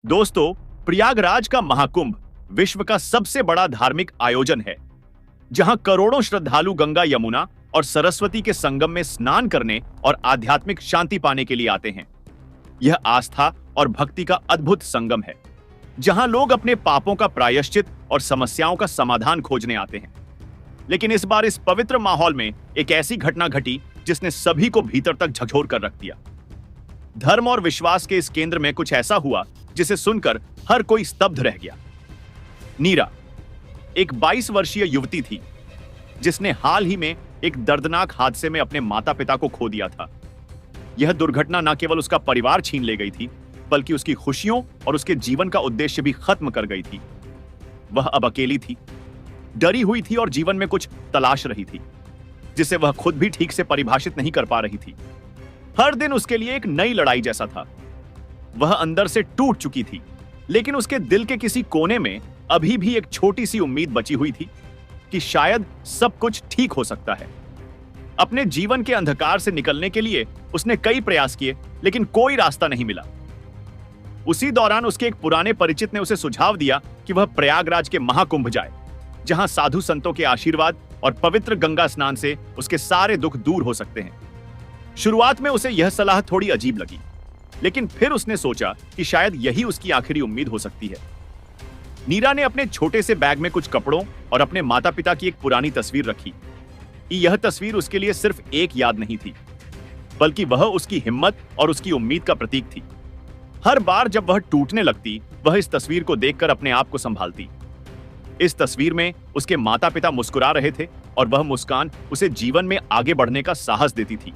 दोस्तों, प्रयागराज का महाकुंभ विश्व का सबसे बड़ा धार्मिक आयोजन है, जहां करोड़ों श्रद्धालु गंगा, यमुना और सरस्वती के संगम में स्नान करने और आध्यात्मिक शांति पाने के लिए आते हैं। यह आस्था और भक्ति का अद्भुत संगम है, जहां लोग अपने पापों का प्रायश्चित और समस्याओं का समाधान खोजने आते हैं। लेकिन इस बार इस पवित्र माहौल में एक ऐसी घटना घटी जिसने सभी को भीतर तक झकझोर कर रख दिया। धर्म और विश्वास के इस केंद्र में कुछ ऐसा हुआ जिसे सुनकर हर कोई स्तब्ध रह गया। नीरा एक 22 वर्षीय युवती थी, जिसने हाल ही में एक दर्दनाक हादसे में अपने माता पिता को खो दिया था। यह दुर्घटना न केवल उसका परिवार छीन ले गई थी, बल्कि उसकी खुशियों और उसके जीवन का उद्देश्य भी खत्म कर गई थी। वह अब अकेली थी, डरी हुई थी और जीवन में कुछ तलाश रही थी, जिसे वह खुद भी ठीक से परिभाषित नहीं कर पा रही थी। हर दिन उसके लिए एक नई लड़ाई जैसा था। वह अंदर से टूट चुकी थी, लेकिन उसके दिल के किसी कोने में अभी भी एक छोटी सी उम्मीद बची हुई थी कि शायद सब कुछ ठीक हो सकता है। अपने जीवन के अंधकार से निकलने के लिए उसने कई प्रयास किए, लेकिन कोई रास्ता नहीं मिला। उसी दौरान उसके एक पुराने परिचित ने उसे सुझाव दिया कि वह प्रयागराज के महाकुंभ जाए, जहां साधु संतों के आशीर्वाद और पवित्र गंगा स्नान से उसके सारे दुख दूर हो सकते हैं। शुरुआत में उसे यह सलाह थोड़ी अजीब लगी, लेकिन फिर उसने सोचा कि शायद यही उसकी आखिरी उम्मीद हो सकती है। नीरा ने अपने छोटे से बैग में कुछ कपड़ों और अपने माता पिता की एक पुरानी तस्वीर रखी। यह तस्वीर उसके लिए सिर्फ एक याद नहीं थी, बल्कि वह उसकी हिम्मत और उसकी उम्मीद का प्रतीक थी। हर बार जब वह टूटने लगती, वह इस तस्वीर को देखकर अपने आप को संभालती। इस तस्वीर में उसके माता पिता मुस्कुरा रहे थे और वह मुस्कान उसे जीवन में आगे बढ़ने का साहस देती थी।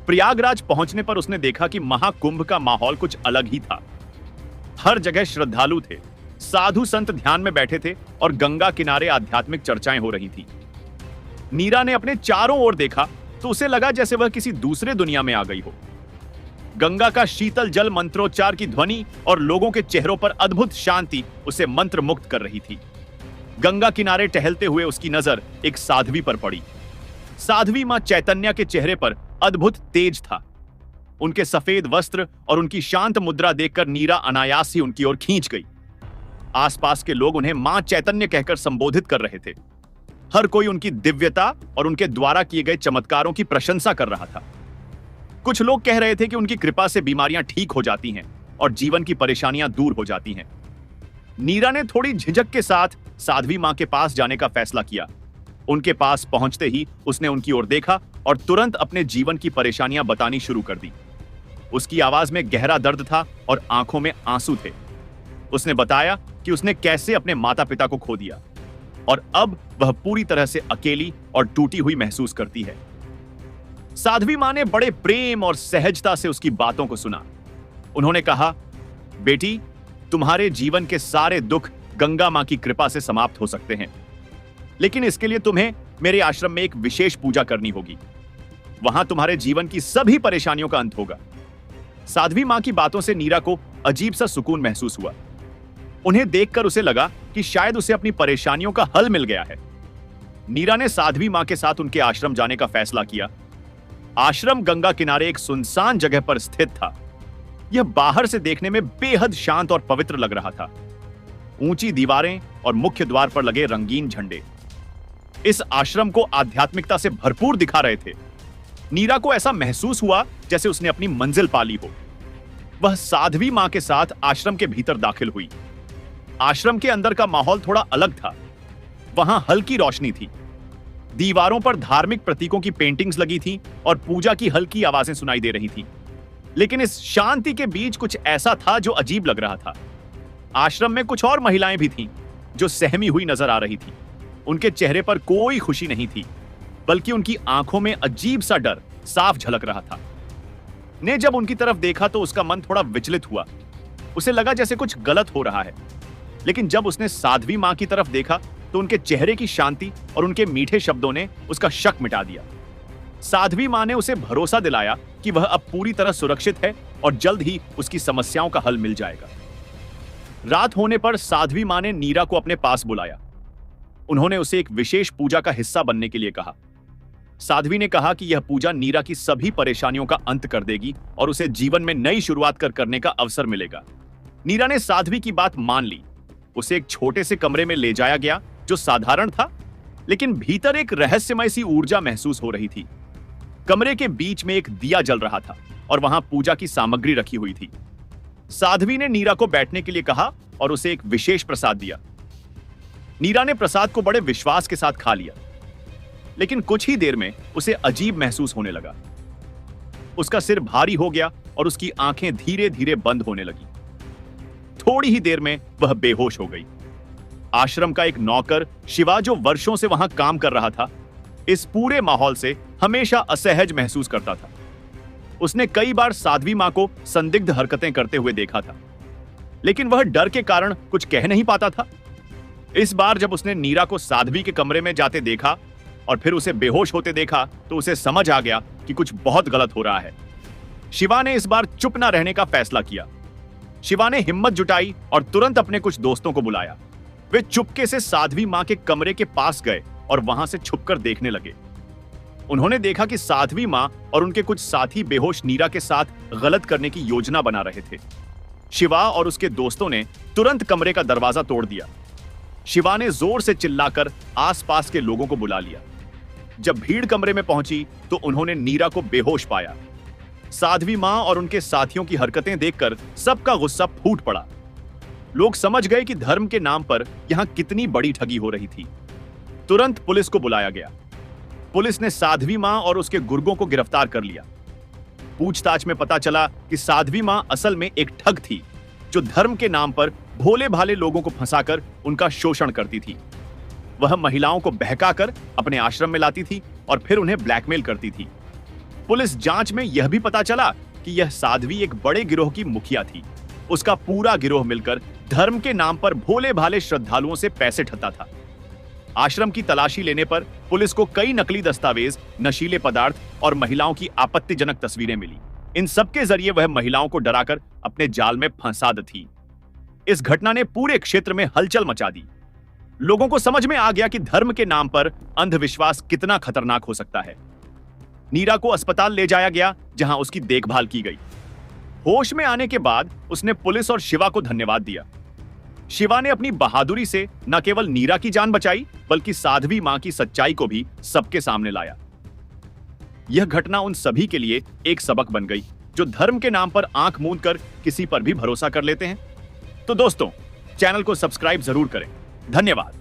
प्रयागराज पहुंचने पर उसने देखा कि महाकुंभ का माहौल कुछ अलग ही था। हर जगह श्रद्धालु थे, साधु संत ध्यान में बैठे थे और गंगा किनारे आध्यात्मिक चर्चाएं हो रही थी। नीरा ने अपने चारों ओर देखा तो उसे लगा जैसे वह किसी दूसरे दुनिया में आ गई हो। गंगा का शीतल जल, मंत्रोच्चार की ध्वनि और लोगों के चेहरों पर अद्भुत शांति उसे मंत्र मुक्त कर रही थी। गंगा किनारे टहलते हुए उसकी नजर एक साध्वी पर पड़ी। साध्वी मां चैतन्य के चेहरे पर अद्भुत तेज था। उनके सफेद वस्त्र और उनकी शांत मुद्रा देखकर नीरा अनायास ही उनकी ओर खींच गई। आसपास के लोग उन्हें मां चैतन्य कहकर संबोधित कर रहे थे। हर कोई उनकी दिव्यता और उनके द्वारा किए गए चमत्कारों की प्रशंसा कर रहा था। कुछ लोग कह रहे थे कि उनकी कृपा से बीमारियां ठीक हो जाती हैं और जीवन की परेशानियां दूर हो जाती हैं। नीरा ने थोड़ी झिझक के साथ साध्वी मां के पास जाने का फैसला किया। उनके पास पहुंचते ही उसने उनकी ओर देखा और तुरंत अपने जीवन की परेशानियां बतानी शुरू कर दी। उसकी आवाज में गहरा दर्द था और आंखों में आंसू थे। उसने बताया कि उसने कैसे अपने माता पिता को खो दिया और अब वह पूरी तरह से अकेली और टूटी हुई महसूस करती है। साध्वी मां ने बड़े प्रेम और सहजता से उसकी बातों को सुना। उन्होंने कहा, बेटी, तुम्हारे जीवन के सारे दुख गंगा मां की कृपा से समाप्त हो सकते हैं, लेकिन इसके लिए तुम्हें मेरे आश्रम में एक विशेष पूजा करनी होगी। वहां तुम्हारे जीवन की सभी परेशानियों का अंत होगा। साध्वी मां की बातों से नीरा को अजीब सा सुकून महसूस हुआ। उन्हें देखकर उसे लगा कि शायद उसे अपनी परेशानियों का हल मिल गया है। नीरा ने साध्वी मां के साथ उनके आश्रम जाने का फैसला किया। आश्रम गंगा किनारे एक सुनसान जगह पर स्थित था। यह बाहर से देखने में बेहद शांत और पवित्र लग रहा था। ऊंची दीवारें और मुख्य द्वार पर लगे रंगीन झंडे इस आश्रम को आध्यात्मिकता से भरपूर दिखा रहे थे। नीरा को ऐसा महसूस हुआ जैसे उसने अपनी मंजिल पा ली हो। वह साध्वी मां के साथ आश्रम के भीतर दाखिल हुई। आश्रम के अंदर का माहौल थोड़ा अलग था। वहां हल्की रोशनी थी, दीवारों पर धार्मिक प्रतीकों की पेंटिंग्स लगी थी और पूजा की हल्की आवाजें सुनाई दे रही थी। लेकिन इस शांति के बीच कुछ ऐसा था जो अजीब लग रहा था। आश्रम में कुछ और महिलाएं भी थीं, जो सहमी हुई नजर आ रही थी। उनके चेहरे पर कोई खुशी नहीं थी, बल्कि उनकी आंखों में अजीब सा डर साफ झलक रहा था। ने जब उनकी तरफ देखा तो उसका मन थोड़ा विचलित हुआ। उसे लगा जैसे कुछ गलत हो रहा है। लेकिन जब उसने साध्वी मां की तरफ देखा तो उनके चेहरे की शांति और उनके मीठे शब्दों ने उसका शक मिटा दिया। साध्वी मां ने उसे भरोसा दिलाया कि वह अब पूरी तरह सुरक्षित है और जल्द ही उसकी समस्याओं का हल मिल जाएगा। रात होने पर साध्वी मां ने नीरा को अपने पास बुलाया। उन्होंने उसे एक विशेष पूजा का हिस्सा बनने के लिए कहा। साध्वी ने कहा कि यह पूजा नीरा की सभी परेशानियों का अंत कर देगी और उसे जीवन में नई शुरुआत करने का अवसर मिलेगा। नीरा ने साध्वी की बात मान ली। उसे एक छोटे से कमरे में ले जाया गया जो साधारण था, लेकिन भीतर एक रहस्यमय सी ऊर्जा महसूस हो रही थी। कमरे के बीच में एक दिया जल रहा था और वहां पूजा की सामग्री रखी हुई थी। साध्वी ने नीरा को बैठने के लिए कहा और उसे एक विशेष प्रसाद दिया। नीरा ने प्रसाद को बड़े विश्वास के साथ खा लिया, लेकिन कुछ ही देर में उसे अजीब महसूस होने लगा। उसका सिर भारी हो गया और उसकी आंखें धीरे धीरे बंद होने लगी। थोड़ी ही देर में वह बेहोश हो गई। आश्रम का एक नौकर शिवा, जो वर्षों से वहां काम कर रहा था, इस पूरे माहौल से हमेशा असहज महसूस करता था। उसने कई बार साध्वी मां को संदिग्ध हरकतें करते हुए देखा था, लेकिन वह डर के कारण कुछ कह नहीं पाता था। इस बार जब उसने नीरा को साध्वी के कमरे में जाते देखा और फिर उसे बेहोश होते देखा, तो उसे समझ आ गया कि कुछ बहुत गलत हो रहा है। शिवा ने इस बार चुप न रहने का फैसला किया। शिवा ने हिम्मत जुटाई और तुरंत अपने कुछ दोस्तों को बुलाया। वे चुपके से साध्वी मां के कमरे के पास गए और वहां से छुपकर देखने लगे। उन्होंने देखा कि साध्वी मां और उनके कुछ साथी बेहोश नीरा के साथ गलत करने की योजना बना रहे थे। शिवा और उसके दोस्तों ने तुरंत कमरे का दरवाजा तोड़ दिया। शिवा ने जोर से चिल्लाकर आसपास के लोगों को बुला लिया। जब भीड़ कमरे में पहुंची तो उन्होंने नीरा को बेहोश पाया। साध्वी मां और उनके साथियों की हरकतें देखकर सबका गुस्सा फूट पड़ा। लोग समझ गए कि धर्म के नाम पर यहां कितनी बड़ी ठगी हो रही थी। तुरंत पुलिस को बुलाया गया। पुलिस ने साध्वी मां और उसके गुर्गों को गिरफ्तार कर लिया। पूछताछ में पता चला कि साध्वी मां असल में एक ठग थी, जो धर्म के नाम पर भोले भाले लोगों को फंसाकर उनका शोषण करती थी। वह महिलाओं को बहकाकर अपने आश्रम में लाती थी और फिर उन्हें ब्लैकमेल करती थी। पुलिस जांच में यह भी पता चला कि यह साध्वी एक बड़े गिरोह की मुखिया थी। उसका पूरा गिरोह मिलकर धर्म के नाम पर भोले भाले श्रद्धालुओं से पैसे ठगता था। आश्रम की तलाशी लेने पर पुलिस को कई नकली दस्तावेज, नशीले पदार्थ और महिलाओं की आपत्तिजनक तस्वीरें मिली। इन सब के जरिए वह महिलाओं को डराकर अपने जाल में फंसा थी। इस घटना ने पूरे क्षेत्र में हलचल मचा दी। लोगों को समझ में आ गया कि धर्म के नाम पर अंधविश्वास कितना खतरनाक हो सकता है। नीरा को अस्पताल ले जाया गया, जहां उसकी देखभाल की गई। होश में आने के बाद उसने पुलिस और शिवा को धन्यवाद दिया। शिवा ने अपनी बहादुरी से न केवल नीरा की जान बचाई, बल्कि साध्वी मां की सच्चाई को भी सबके सामने लाया। यह घटना उन सभी के लिए एक सबक बन गई, जो धर्म के नाम पर आंख मूंद कर किसी पर भी भरोसा कर लेते हैं। तो दोस्तों, चैनल को सब्सक्राइब जरूर करें। धन्यवाद।